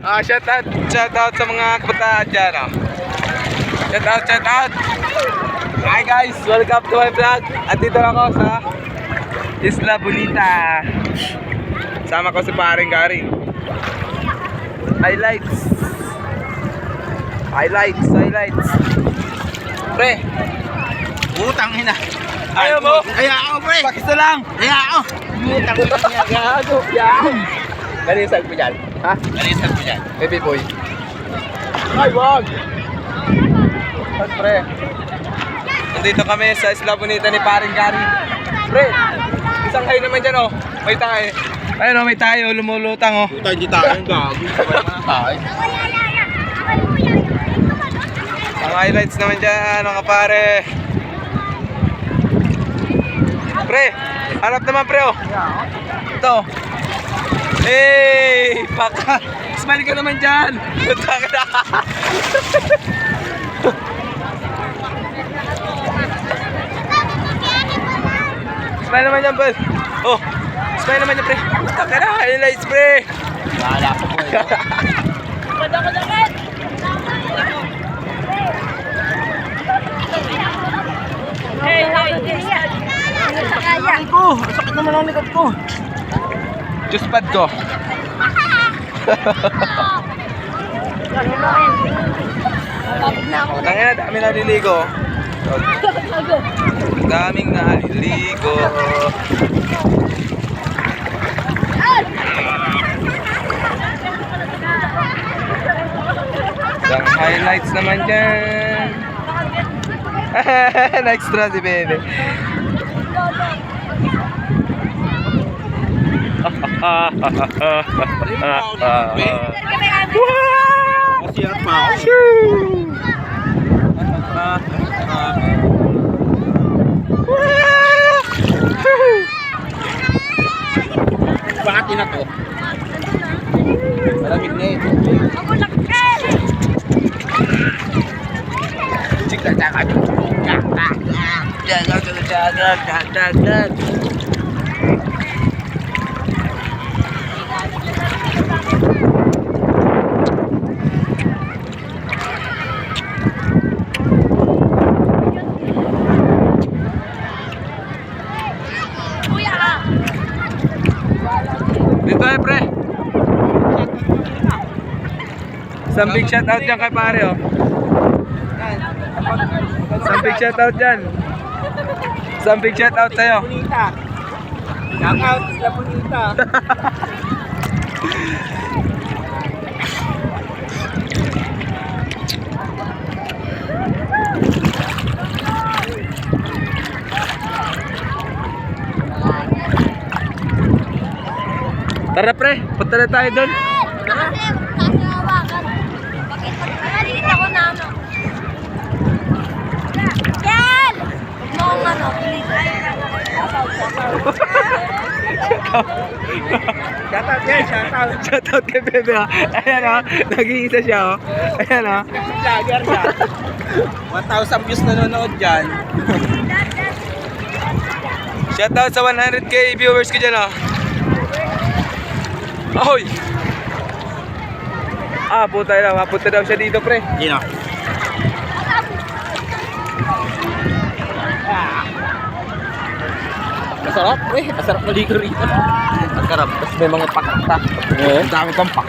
Shout out sa mga kabataan dyan. Shout out. Hi guys, welcome to my vlog. At dito ako sa Isla Bonita. Sama ko si paring Gary. Highlights. Pre, Utang ina. ayaw mo? Ayaw ako, pre. Pakista lang. Ayaw ako. Utang ina niya, gago. Kanisan ko dyan. Ha? Kalisan ko dyan. Baby boy. Ay, wag! Pre, nandito kami sa Isla Bonita ni paring Gary. Pre, isang kayo naman dyan, oh. May tayo. Ayun, oh, may tayo. Lumulutang, oh. Utang di tayo, gago. Tayo. Ang highlights naman dyan, mga pare. Pre, harap naman, pre, oh. Ito. Hey, paka. Smile ka naman dyan. Utang na. Smile naman dyan, bud. Oh, smile naman dyan, pre. Utang ka na, highlights, pre. Wala ko po ito. Sakit naman ang likod ko. Juice pad ko. Tangina, dami naliligo. Daming naliligo. Ang highlights naman dyan. Extra si Bebe. Masiyat pa ako. Bakit ina to? Malamig na ito. Dito eh, pre. Isang big shout out dyan kay pare, oh. Isang big shout out dyan. Isang big shout out sa'yo. Bonita. Shout out sa Bonita. Tara pre, punta na tayo doon. Shout out yan, shout out. Shout out kay Bebe, oh. Ayan, oh. Nag-iisa siya, oh. Ayan, oh. Vlogger siya. 1,000 views nanonood dyan. Shout out sa 100k viewers ko dyan, oh. Ahoy! Ah, puta na. Mapunta daw siya dito, pre. Yun o. Masarap, pre. Masarap maligo rito. Ang sarap. Tapos may mga pakata. Ang dami pang paka.